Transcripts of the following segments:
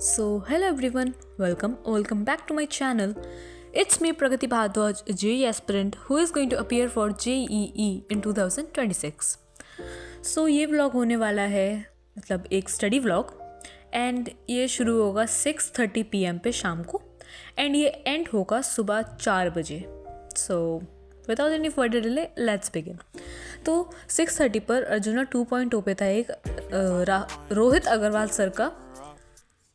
Hello everyone, welcome back to my channel. It's me Pragati Bhardwaj, a JEE aspirant who is going to appear for JEE in 2026. ये vlog होने वाला है मतलब एक study vlog and ये शुरू होगा 6:30 PM पे शाम को एंड ये एंड होगा सुबह 4 बजे. Without any further delay let's begin. तो 6:30 पर अर्जुना 2.0 पे था एक रोहित अग्रवाल सर का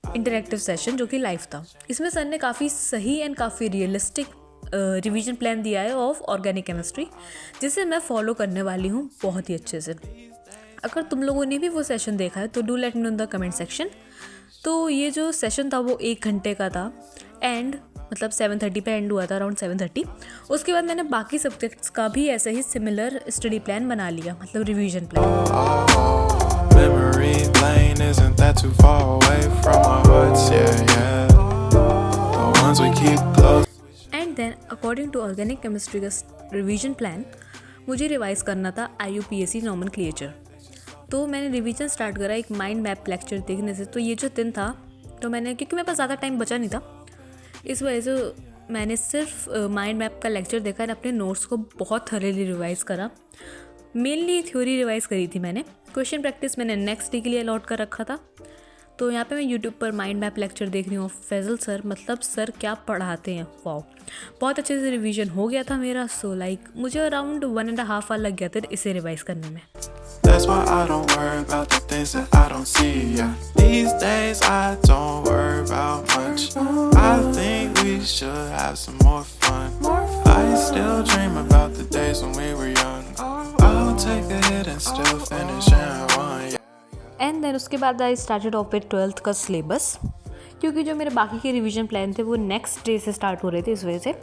इंटरैक्टिव सेशन जो कि लाइव था. इसमें सर ने काफ़ी सही एंड काफ़ी रियलिस्टिक रिवीजन प्लान दिया है ऑफ ऑर्गेनिक केमिस्ट्री जिसे मैं फॉलो करने वाली हूँ बहुत ही अच्छे से. अगर तुम लोगों ने भी वो सेशन देखा है तो do let me know in the comment section. तो ये जो सेशन था वो 1 घंटे का था एंड मतलब 7:30 पे एंड हुआ था, अराउंड 7:30. उसके बाद मैंने बाकी सब्जेक्ट्स का भी ऐसे ही सिमिलर स्टडी प्लान बना लिया, मतलब revision plan. Memory lane isn't that too far away from our hearts, yeah. The ones we keep close. And then according to organic chemistry का रिवीजन प्लान मुझे रिवाइज करना था IUPAC नॉमेनक्लेचर. तो मैंने revision start करा एक mind map lecture देखने से. तो ये जो दिन था तो मैंने, क्योंकि मेरे पास ज़्यादा टाइम बचा नहीं था, इस वजह से मैंने सिर्फ माइंड मैप का लेक्चर देखा और अपने नोट्स को बहुत थॉरली रिवाइज़ करा. मेनली थ्योरी रिवाइज़ करी थी मैंने. क्वेश्चन प्रैक्टिस मैंने नेक्स्ट डे के लिए अलॉट कर रखा था. तो यहाँ पे मैं यूट्यूब पर माइंड मैप लेक्चर देख रही हूँ. फैजल सर, मतलब सर क्या पढ़ाते हैं, वाओ. बहुत अच्छे से रिवीजन हो गया था मेरा. मुझे अराउंड 1.5 आवर लग गया था इसे रिवाइज़ करने में. That's why I don't worry about the things that I don't see, yeah. These days I don't worry about much. I think we should have some more fun. I still dream about the days when we were young. I'll take a hit and still finish in one, yeah. And then उसके बाद I started off with 12th का syllabus, क्योंकि जो मेरे बाकी के revision plan थे वो नेक्स्ट डे से स्टार्ट हो रहे थे इस वजह से.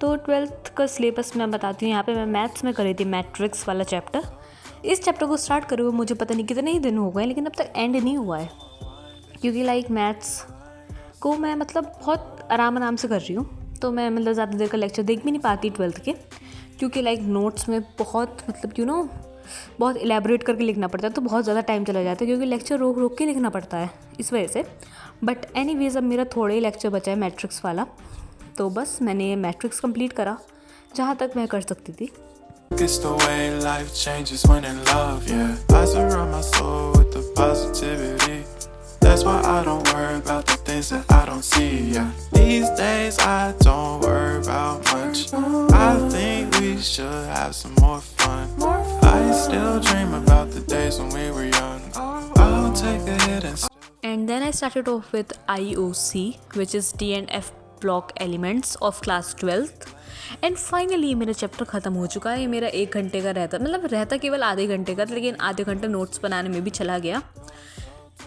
तो 12th का सिलेबस मैं बताती हूँ. यहाँ पे मैं मैथ्स में करी थी मैट्रिक्स वाला चैप्टर. इस चैप्टर को स्टार्ट करे हुए मुझे पता नहीं कितने ही दिन हो गए, लेकिन अब तक एंड नहीं हुआ है, क्योंकि मैथ्स को मैं मतलब बहुत आराम से कर रही हूँ. तो मैं मतलब ज़्यादा देर का लेक्चर देख भी नहीं पाती 12th के, क्योंकि नोट्स में बहुत मतलब बहुत इलेबोरेट करके लिखना पड़ता है. तो बहुत ज़्यादा टाइम चला जाता है क्योंकि लेक्चर रोक रोक के लिखना पड़ता है इस वजह से. बट एनीवेज अब मेरा थोड़ा ही लेक्चर बचा है मैट्रिक्स वाला. तो बस मैंने ये मैट्रिक्स कंप्लीट करा जहाँ तक मैं कर सकती थी. It's the way life changes when in love, yeah. I surround my soul with the positivity. That's why I don't worry about the things that I don't see, yeah. These days I don't worry about much. I think we should have some more fun. I still dream about the days when we were young. I'll take a hit And then I started off with IOC, which is D and F block elements of class 12th. And finally मेरा chapter ख़त्म हो चुका है. ये मेरा 1 घंटे का रहता केवल आधे घंटे का था, लेकिन आधे घंटे नोट्स बनाने में भी चला गया.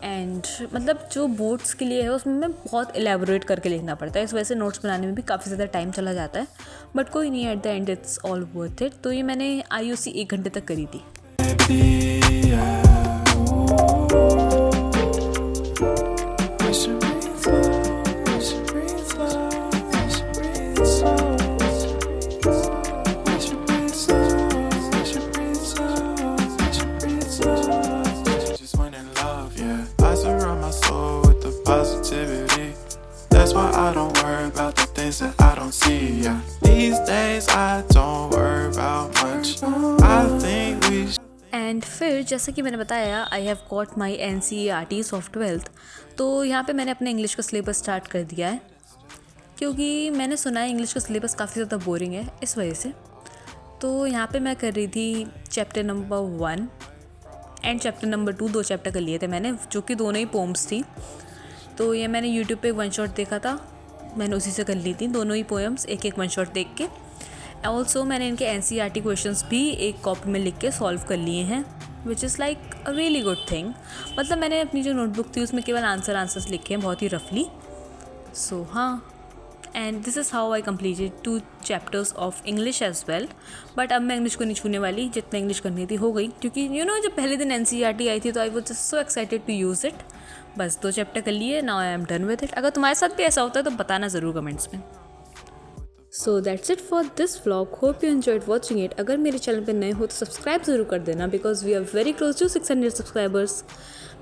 एंड मतलब जो बोर्ड्स के लिए है उसमें मैं बहुत एलेबोरेट करके लिखना पड़ता है, इस वजह से नोट्स बनाने में भी काफ़ी ज़्यादा टाइम चला जाता है. बट कोई नहीं, at the end it's all worth it. तो ये मैंने IOC 1 घंटे तक करी थी. positivity. That's why I don't worry about the things that I don't see, yeah. These days I don't worry about much. I think we and फिर जैसा कि मैंने बताया, I have got my NCERTs of 12th. तो यहाँ पे मैंने अपने इंग्लिश का सिलेबस स्टार्ट कर दिया है, क्योंकि मैंने सुना है इंग्लिश का सिलेबस काफ़ी ज़्यादा बोरिंग है इस वजह से. तो यहाँ पे मैं कर रही थी chapter number 1 and chapter number 2. 2 chapter कर लिए थे मैंने, जो कि दोनों ही पोम्स थी. तो ये मैंने यूट्यूब पे 1 शॉट देखा था, मैंने उसी से कर ली थी दोनों ही पोएम्स एक 1 शॉट देख के. ऑल्सो मैंने इनके NCERT क्वेश्चंस भी एक कॉपी में लिख के सॉल्व कर लिए हैं, which is like a really good thing. मतलब मैंने अपनी जो नोटबुक थी उसमें केवल आंसर्स लिखे हैं बहुत ही रफली. हाँ, and this is how I completed 2 chapters of English as well. But अब मैं इंग्लिश को नहीं छूने वाली, जितना इंग्लिश करनी थी हो गई, क्योंकि जब पहले दिन NCERT आई थी तो I was just so excited to use it. बस 2 चैप्टर कर लिए, now I am done with it. अगर तुम्हारे साथ भी ऐसा होता है तो बताना ज़रूर कमेंट्स में. So that's it for this vlog. Hope you enjoyed watching it. अगर मेरे चैनल पे नए हो तो सब्सक्राइब ज़रूर कर देना, because we are very close to 600 subscribers.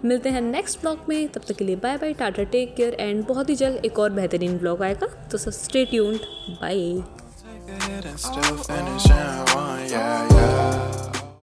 मिलते हैं नेक्स्ट ब्लॉग में, तब तक के लिए bye bye, tata, take care and बहुत ही जल्द एक और बेहतरीन ब्लॉग आएगा, तो stay tuned, bye. Take a hit and still finish in one, yeah.